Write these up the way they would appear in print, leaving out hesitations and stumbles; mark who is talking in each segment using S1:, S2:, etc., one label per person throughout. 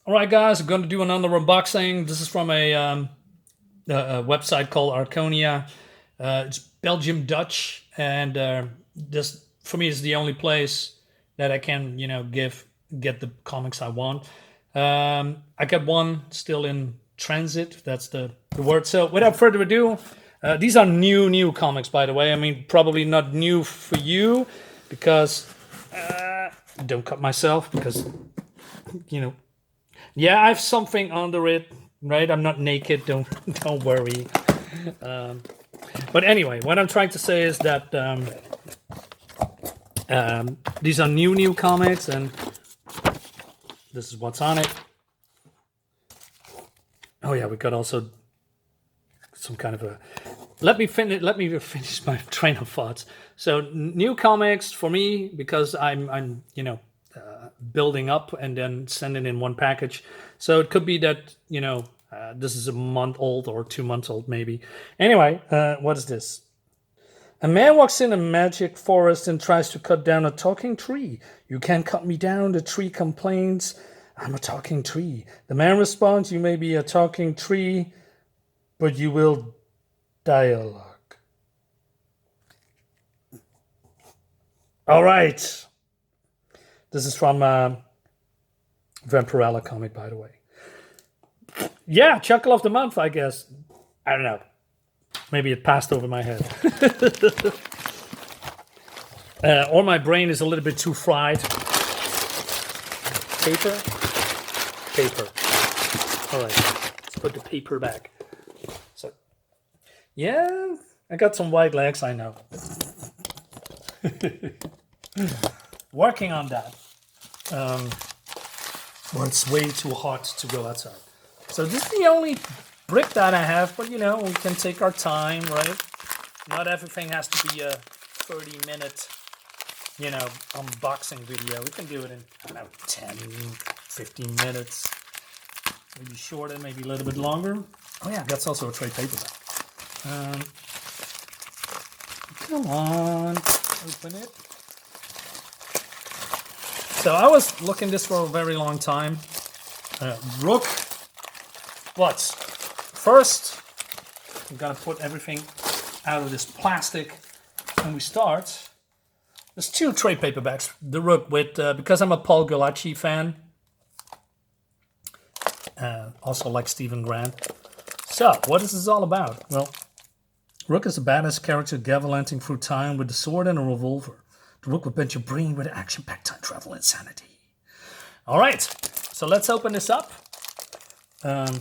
S1: All right, guys, I'm going to do another unboxing. This is from a website called Arconia. It's Belgium Dutch, and this for me is the only place that I can, get the comics I want. I got one still in transit. That's the word. So, without further ado, these are new comics, by the way. I mean, probably not new for you because don't cut myself because you know yeah, I have something under it, right? I'm not naked. Don't worry. But anyway, what I'm trying to say is that these are new comics, and this is what's on it. Oh yeah, we got also some kind of a. Let me finish my train of thoughts. So new comics for me because I'm building up and then sending in one package. So it could be that this is a month old or 2 months old maybe. Anyway, what is this? A man walks in a magic forest and tries to cut down a talking tree. You can't cut me down, the tree complains. I'm a talking tree. The man responds, you may be a talking tree, but you will dialogue. All right. This is from Vampirella comic, by the way. Yeah, chuckle of the month, I guess. I don't know. Maybe it passed over my head. Or my brain is a little bit too fried. Paper? Paper. All right, let's put the paper back. So, yeah, I got some white legs, I know. Working on that. Or it's way too hot to go outside. So this is the only brick that I have, but we can take our time, right? Not everything has to be a 30-minute, unboxing video. We can do it in, 10, 15 minutes. Maybe shorter, maybe a little bit longer. Oh yeah, that's also a trade paperback. Come on, open it. So I was looking this for a very long time. Rook. But first, I'm gonna put everything out of this plastic, and we start. There's 2 trade paperbacks. The Rook with because I'm a Paul Gulacy fan. Also like Stephen Grant. So what is this all about? Well, Rook is a badass character gallivanting through time with a sword and a revolver. The Rook will bend your brain with action-packed time travel insanity. All right, so let's open this up. I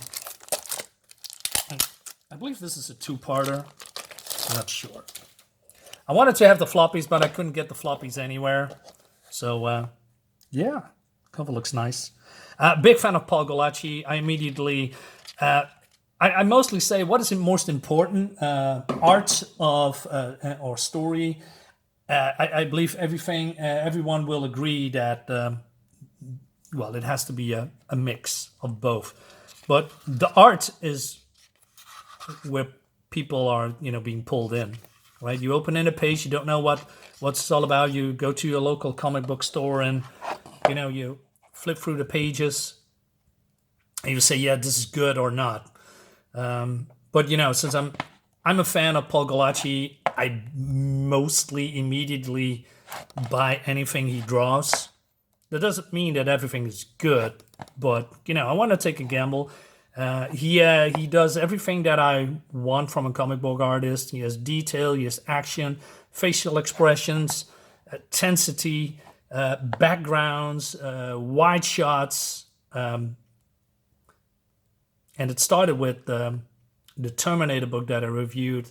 S1: believe this is a 2-parter. I'm not sure. I wanted to have the floppies, but I couldn't get the floppies anywhere. So, yeah, cover looks nice. Big fan of Paul Gulacy. I immediately, I mostly say, what is most important? Art of or story. I believe everyone will agree that, it has to be a mix of both. But the art is where people are, being pulled in, right? You open in a page, you don't know what's it's all about. You go to your local comic book store and, you flip through the pages and you say, yeah, this is good or not. But, since I'm a fan of Paul Gulacy, I mostly immediately buy anything he draws. That doesn't mean that everything is good, but, I want to take a gamble. He does everything that I want from a comic book artist. He has detail, he has action, facial expressions, intensity, backgrounds, wide shots. And it started with the Terminator book that I reviewed.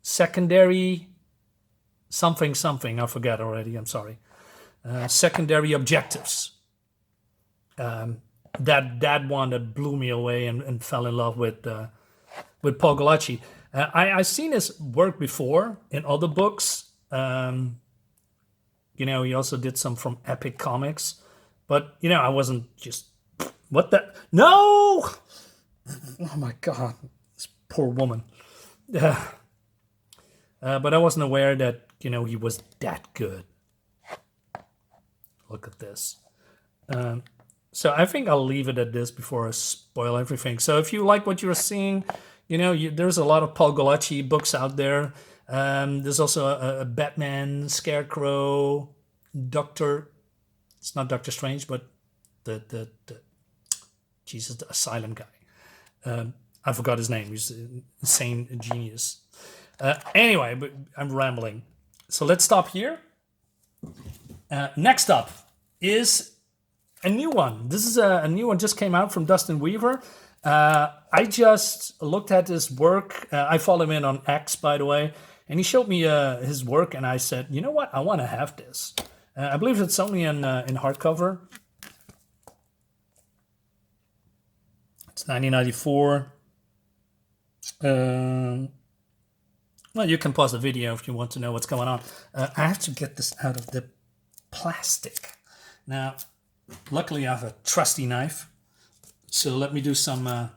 S1: Secondary something, I forgot already, I'm sorry. Secondary objectives. That one that blew me away and fell in love with Paul Gulacy. I've seen his work before in other books. He also did some from Epic Comics, but I wasn't just what the no. Oh my God, this poor woman. But I wasn't aware that he was that good. Look at this. So I think I'll leave it at this before I spoil everything. So if you like what you're seeing, you know, there's a lot of Paul Gulacsi books out there. There's also a Batman, Scarecrow, Doctor. It's not Doctor Strange, but the Jesus, the Asylum guy. I forgot his name. He's an insane genius. Anyway, but I'm rambling. So let's stop here. Next up is a new one. This is a new one, just came out from Dustin Weaver. I just looked at his work. I follow him in on X, by the way, and he showed me his work, and I said, you know what? I want to have this. I believe it's only in hardcover. It's 1994. Well, you can pause the video if you want to know what's going on. I have to get this out of the plastic. Now, luckily I have a trusty knife. So let me do some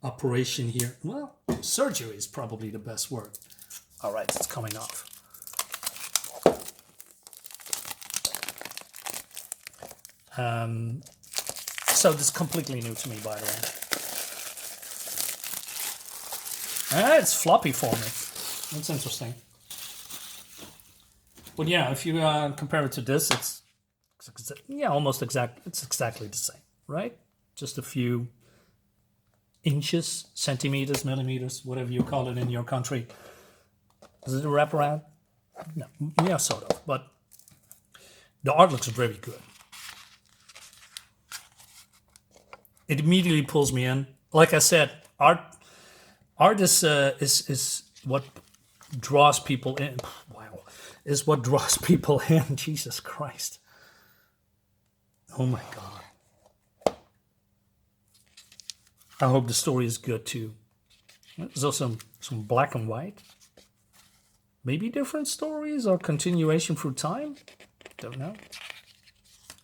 S1: operation here. Well, surgery is probably the best word. All right, it's coming off. So this is completely new to me, by the way. It's floppy format. That's interesting. But yeah, if you compare it to this, it's almost exact. It's exactly the same, right? Just a few inches, centimeters, millimeters, whatever you call it in your country. Is it a wraparound? No, yeah, sort of. But the art looks very good. It immediately pulls me in. Like I said, art is what draws people in. Wow, is what draws people in. Jesus Christ. Oh my God. I hope the story is good too. There's also some black and white. Maybe different stories or continuation through time. Don't know.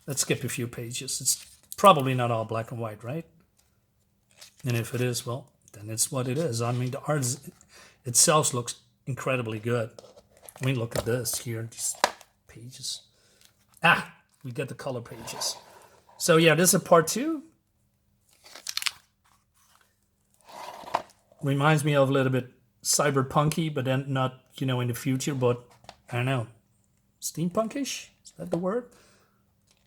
S1: Let's skip a few pages. It's probably not all black and white, right? And if it is, well, then it's what it is. I mean, the art itself looks incredibly good. I mean, look at this here, these pages. We get the color pages. So yeah, this is a part 2. Reminds me of a little bit cyberpunky, but then not, you know, in the future, but I don't know, steampunkish? Is that the word?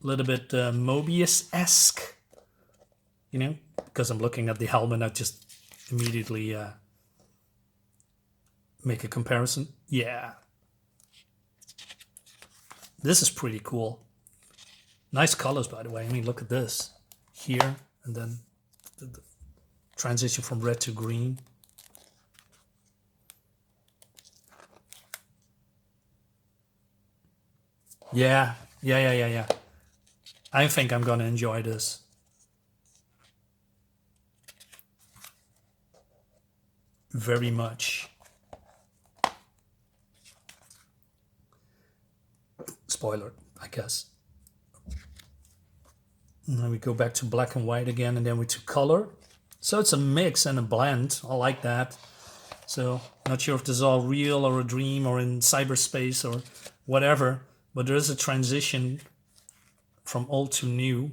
S1: A little bit Mobius-esque, you know, because I'm looking at the helmet, I just immediately make a comparison. Yeah. This is pretty cool. Nice colors, by the way. I mean, look at this here, and then the transition from red to green. Yeah. I think I'm gonna enjoy this. Very much. Spoiler, I guess. And then we go back to black and white again, and then we to color. So it's a mix and a blend. I like that. So not sure if this is all real or a dream or in cyberspace or whatever, but there is a transition from old to new.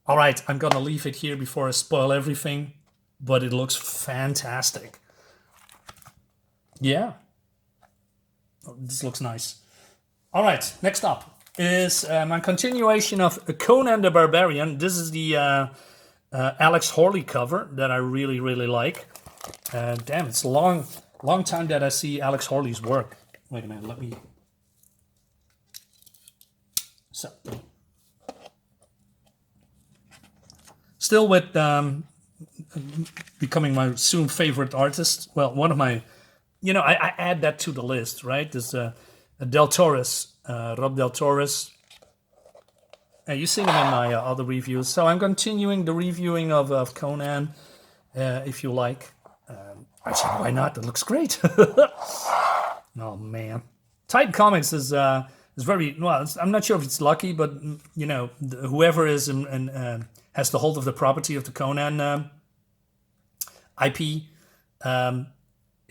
S1: All right, I'm gonna leave it here before I spoil everything, but it looks fantastic. Yeah. Oh, this looks nice. All right, next up is my continuation of Conan the Barbarian. This is the Alex Horley cover that I really, really like. Damn, it's a long time that I see Alex Horley's work. Wait a minute, let me... So. Still with becoming my soon favorite artist. Well, one of my... You know, I add that to the list, right? There's Del Torres, Rob Del Torres. You've seen him in my other reviews. So I'm continuing the reviewing of Conan, if you like. Actually, why not? It looks great. Oh, man. Titan Comics is very... Well, I'm not sure if it's lucky, but, you know, whoever is and has the hold of the property of the Conan IP...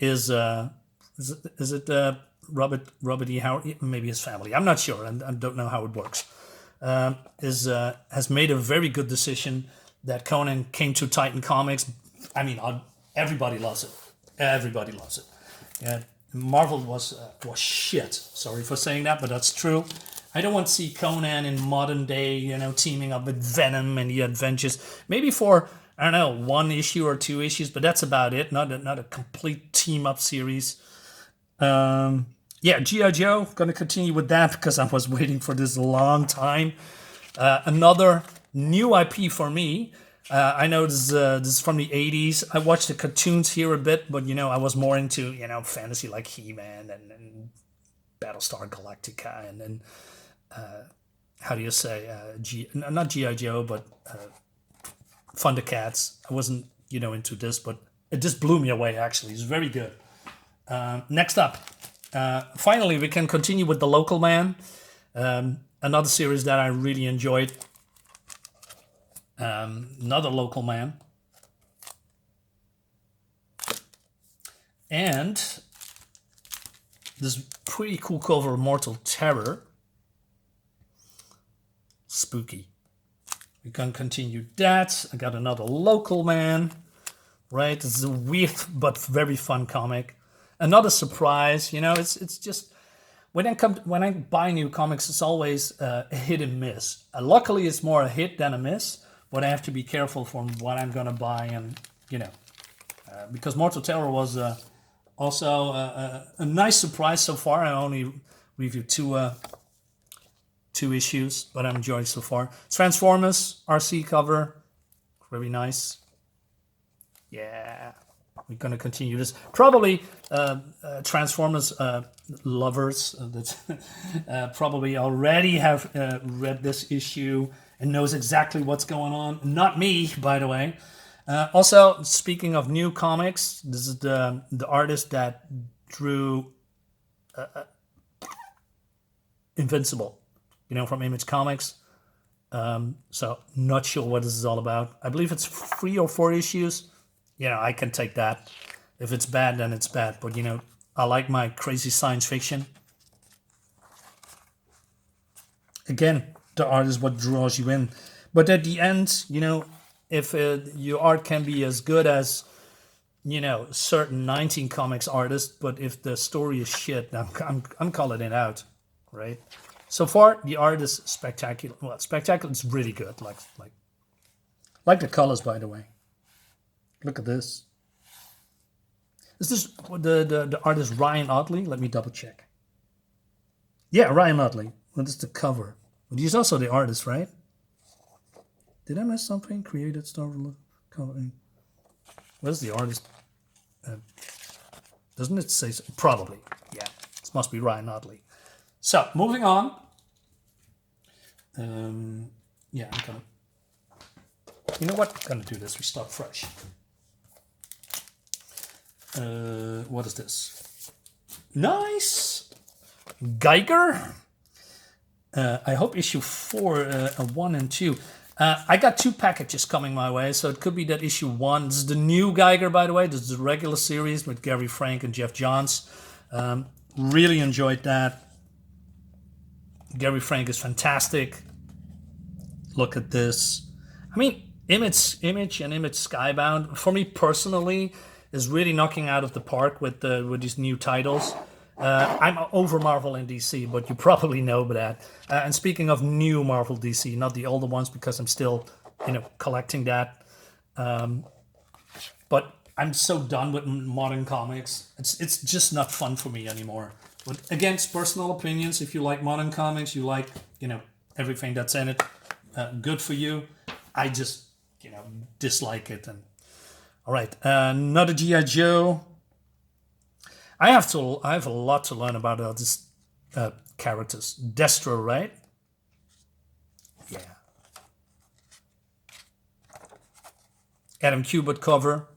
S1: is it Robert E. Howard, maybe his family, I'm not sure, and I don't know how it works, has made a very good decision that Conan came to Titan Comics. I mean, everybody loves it. Everybody loves it. Yeah, Marvel was shit. Sorry for saying that, but that's true. I don't want to see Conan in modern day, teaming up with Venom and the Adventures. Maybe for, I don't know, 1 issue or 2 issues, but that's about it. Not a complete team up series. Yeah, GIJoe, gonna continue with that because I was waiting for this a long time. Another new IP for me. I know this is from the 80s. I watched the cartoons here a bit, but I was more into fantasy like He-Man and Battlestar Galactica, and then how do you say not GIJoe, but Thundercats. I wasn't into this, but it just blew me away. Actually, it's very good. Next up, finally we can continue with The Local Man, another series that I really enjoyed. Another Local Man, and this pretty cool cover of Mortal Terror. Spooky. We can continue that. I got another Local Man, right? This is a weird but very fun comic. Another surprise. It's just when I buy new comics, it's always a hit and miss. Luckily, it's more a hit than a miss. But I have to be careful from what I'm gonna buy, and because Mortal Terror was also a nice surprise so far. I only reviewed 2 issues, but I'm enjoying so far. Transformers RC cover, very nice. Yeah, we're gonna continue this. Probably Transformers lovers that probably already have read this issue and knows exactly what's going on. Not me, by the way. Also, speaking of new comics, this is the artist that drew Invincible, from Image Comics. So, not sure what this is all about. I believe it's 3 or 4 issues. I can take that. If it's bad, then it's bad. But, I like my crazy science fiction. Again, the art is what draws you in, but at the end, if your art can be as good as certain 19 comics artists, but if the story is shit, I'm calling it out, right? So far, the art is spectacular. Well, spectacular is really good. Like the colors, by the way. Look at this. Is this the artist Ryan Otley? Let me double check. Yeah, Ryan Otley. What is the cover? But he's also the artist, right? Did I miss something? Created Star coloring. Where's the artist? Doesn't it say so? Probably. Yeah. This must be Ryan Otley. So, moving on. Yeah, I'm gonna... You know what? I'm gonna do this. We start fresh. What is this? Nice! Geiger? I hope issue 4, 1 and 2. I got 2 packages coming my way, so it could be that issue 1. This is the new Geiger, by the way. This is the regular series with Gary Frank and Jeff Johns. Really enjoyed that. Gary Frank is fantastic. Look at this. I mean, Image and Image Skybound, for me personally, is really knocking out of the park with these new titles. I'm over Marvel and DC, but you probably know that. And speaking of new Marvel DC, not the older ones, because I'm still, collecting that. But I'm so done with modern comics. It's just not fun for me anymore. But against personal opinions, if you like modern comics, you like, everything that's in it, good for you. I just, dislike it. And all right, another GIJoe. I have a lot to learn about these characters. Destro, right? Yeah. Adam Kubert cover.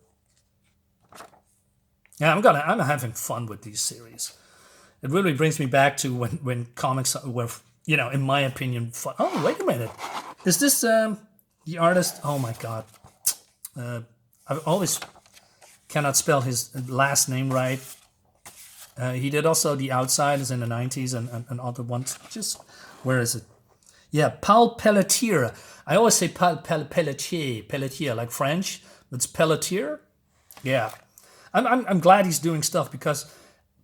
S1: Yeah, I'm having fun with these series. It really brings me back to when comics were, in my opinion, fun. Oh, wait a minute. Is this the artist? Oh my God. I always cannot spell his last name right. He did also The Outsiders in the 90s and other ones. Just, where is it? Yeah, Paul Pelletier. I always say Pelletier, like French. It's Pelletier. Yeah. I'm glad he's doing stuff because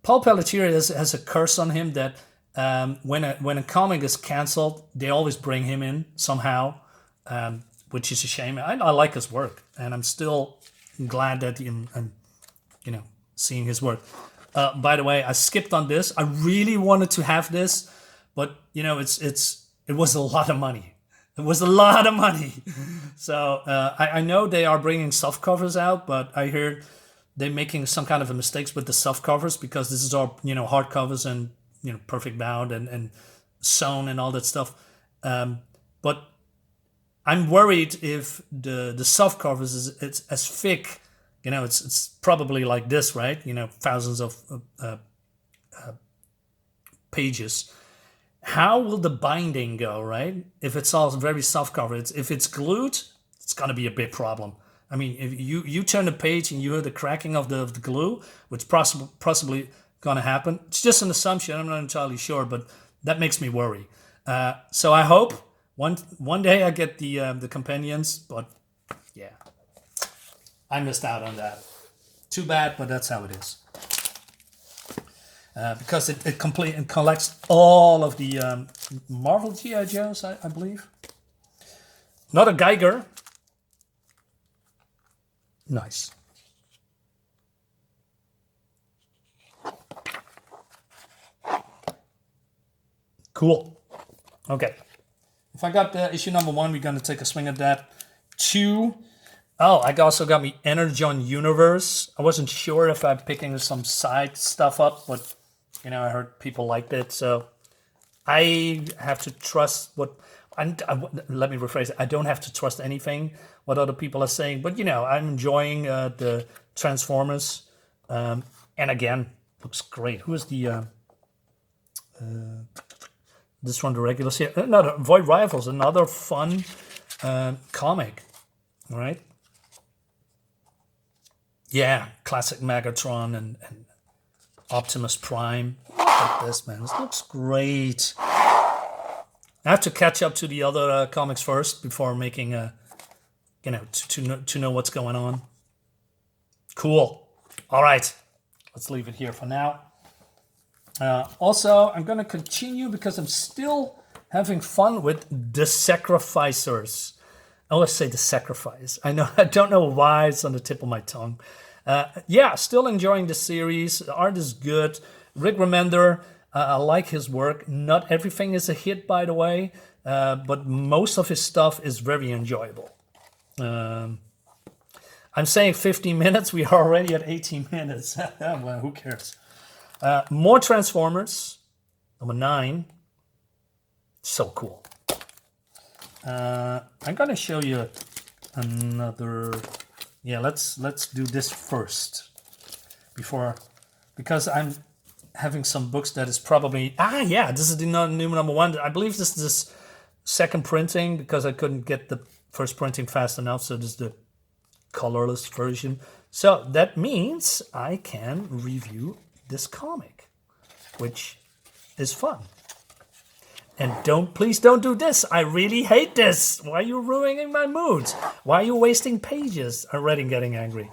S1: Paul Pelletier has a curse on him that when a comic is canceled, they always bring him in somehow, which is a shame. I like his work, and I'm still glad that I'm seeing his work. By the way, I skipped on this. I really wanted to have this, but it was a lot of money. It was a lot of money. So I know they are bringing soft covers out, but I heard they're making some kind of a mistakes with the soft covers because this is all hard covers and perfect bound and sewn and all that stuff. But I'm worried if the soft covers it's as thick. It's probably like this, right? Thousands of pages. How will the binding go, right? If it's all very soft cover, if it's glued, it's gonna be a big problem. I mean, if you turn the page and you hear the cracking of the glue, which possibly gonna happen. It's just an assumption. I'm not entirely sure, but that makes me worry. So I hope one day I get the companions, but yeah, I missed out on that. Too bad, but that's how it is. Because it collects all of the Marvel GIJoes, I believe. Not a Geiger. Nice. Cool. Okay. If I got issue number 1, we're going to take a swing at that. 2. Oh, I also got me Energon Universe. I wasn't sure if I'm picking some side stuff up, but I heard people liked it, so I have to trust what. Let me rephrase it. I don't have to trust anything what other people are saying, but I'm enjoying the Transformers, and again, looks great. Who is the this one? The regular series, another Void Rivals, another fun comic, all right? Yeah, classic Megatron and Optimus Prime. Look at this, man. This looks great. I have to catch up to the other comics first before making to know what's going on. Cool. All right. Let's leave it here for now. Also, I'm going to continue because I'm still having fun with The Sacrificers. I always say The Sacrifice. I don't know why it's on the tip of my tongue. Yeah, still enjoying the series. The art is good. Rick Remender, I like his work. Not everything is a hit, by the way, but most of his stuff is very enjoyable. I'm saying 15 minutes. We are already at 18 minutes. Well, who cares? More Transformers, number 9. So cool. I'm gonna show you another. Yeah, let's do this first because I'm having some books that is probably this is the new number 1. I believe this is this second printing because I couldn't get the first printing fast enough, so this is the colorless version. So that means I can review this comic, which is fun. And please don't do this. I really hate this. Why are you ruining my mood? Why are you wasting pages? I'm already getting angry.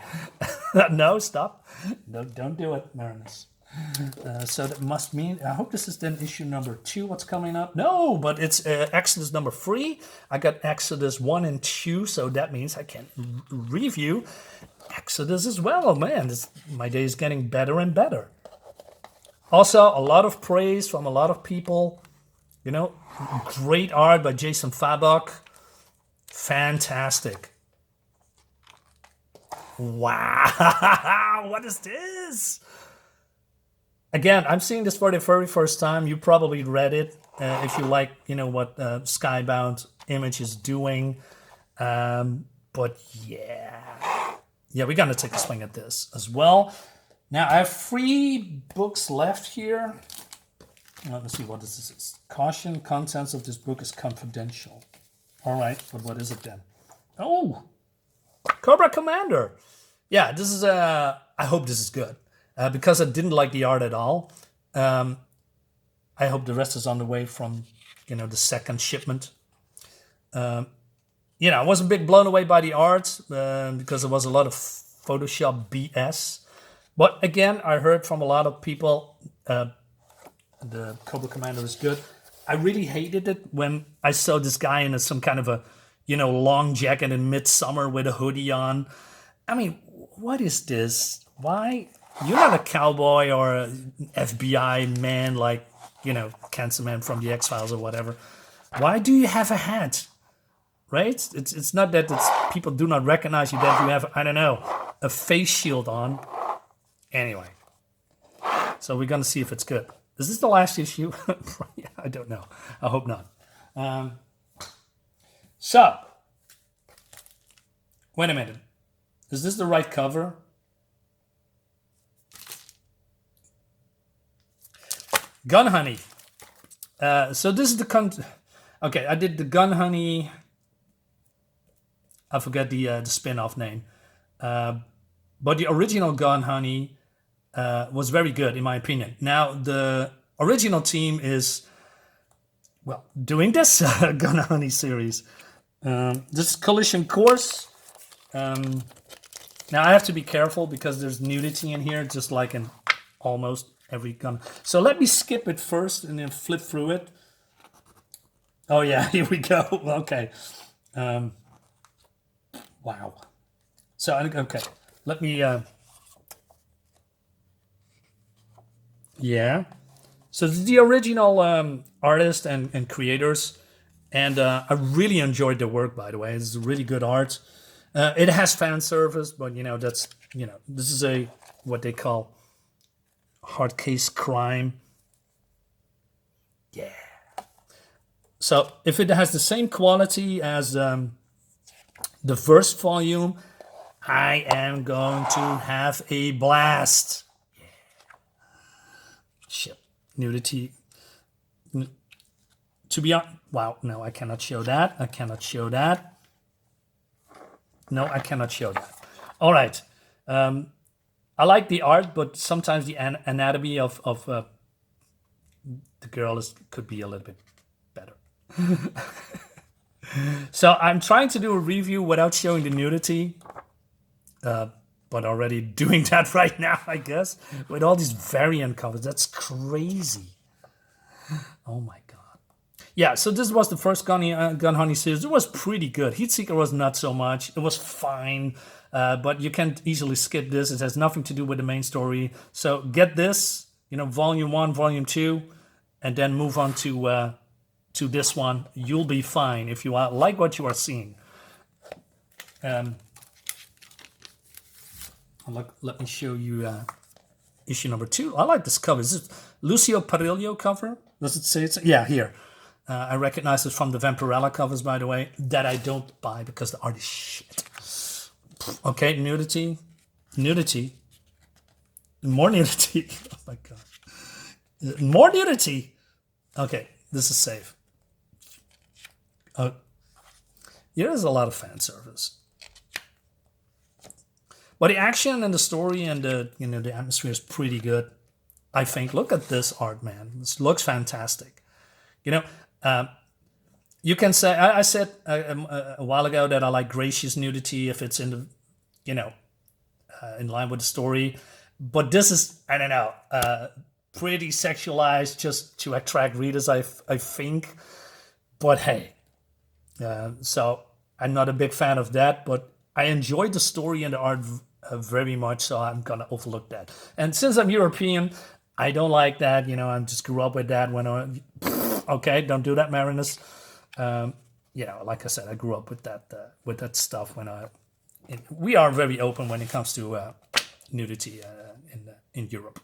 S1: No, stop. No, don't do it, Marinus. So that must mean, I hope this is then issue number 2, what's coming up. No, but it's Exodus number 3. I got Exodus 1 and 2, so that means I can review Exodus as well. Oh man, my day is getting better and better. Also, a lot of praise from a lot of people. Great art by Jason Fabok. Fantastic. Wow, what is this? Again, I'm seeing this for the very first time. You probably read it if you like, what Skybound Image is doing. But yeah, we're gonna take a swing at this as well. Now I have 3 books left here. Let's see, what is this? Caution, contents of this book is confidential. All right, but what is it then? Oh, Cobra Commander. Yeah, this is I hope this is good. because I didn't like the art at all. I hope the rest is on the way from, the second shipment. I wasn't big blown away by the art because there was a lot of Photoshop BS. But again, I heard from a lot of people the Cobra Commander is good. I really hated it when I saw this guy in some kind of a, long jacket in midsummer with a hoodie on. I mean, what is this? Why? You're not a cowboy or an FBI man like, Cancer Man from the X-Files or whatever. Why do you have a hat? Right? It's not that people do not recognize you, that you have, I don't know, a face shield on. Anyway. So we're going to see if it's good. Is this the last issue? I don't know. I hope not. So, wait a minute. Is this the right cover? Gun Honey. So this is the okay, I did the Gun Honey. I forget the spin-off name. But the original Gun Honey was very good, in my opinion. Now, the original team is, doing this Gun Honey series. This Collision Course. Now, I have to be careful because there's nudity in here, just like in almost every gun. So let me skip it first and then flip through it. Oh, yeah, here we go. Okay. Wow. So, okay. Let me... yeah. So the original artist and creators, and I really enjoyed their work, by the way. It's really good art. It has fan service, but that's this is what they call hard case crime. Yeah. So if it has the same quality as the first volume, I am going to have a blast. Shit. Nudity. To be honest, wow, no, I cannot show that. I cannot show that. No, I cannot show that. All right. I like the art, but sometimes the anatomy of the girl could be a little bit better. So I'm trying to do a review without showing the nudity. But already doing that right now, I guess, with all these variant covers. That's crazy. Oh my god. Yeah, so this was the first Gun Honey series. It was pretty good. Heatseeker was not so much. It was fine, but you can easily skip this. It has nothing to do with the main story. So get this, volume 1, volume 2, and then move on to this one. You'll be fine if you like what you are seeing. Let me show you issue number 2. I like this cover. This is Lucio Perillo cover. Does it say it's? Yeah, here. I recognize it from the Vampirella covers, by the way, that I don't buy because the art is shit. Okay, nudity. Nudity. More nudity. Oh my god. More nudity. Okay, this is safe. There's a lot of fan service. But the action and the story and the atmosphere is pretty good, I think. Look at this art, man. This looks fantastic. You can say I said a while ago that I like gracious nudity if it's in the, in line with the story. But this is, I don't know, pretty sexualized just to attract readers, I think. But hey, so I'm not a big fan of that, but I enjoyed the story and the art very much, so I'm gonna overlook that. And since I'm European, I don't like that. I just grew up with that. Okay, don't do that, Marinus. Like I said, I grew up with that stuff. We are very open when it comes to nudity in Europe.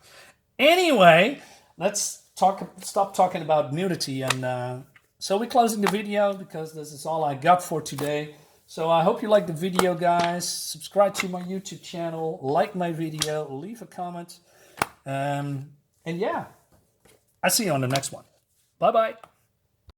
S1: Anyway, let's stop talking about nudity, and so we're closing the video because this is all I got for today. So I hope you liked the video, guys. Subscribe to my YouTube channel, like my video, leave a comment. And yeah, I'll see you on the next one. Bye-bye.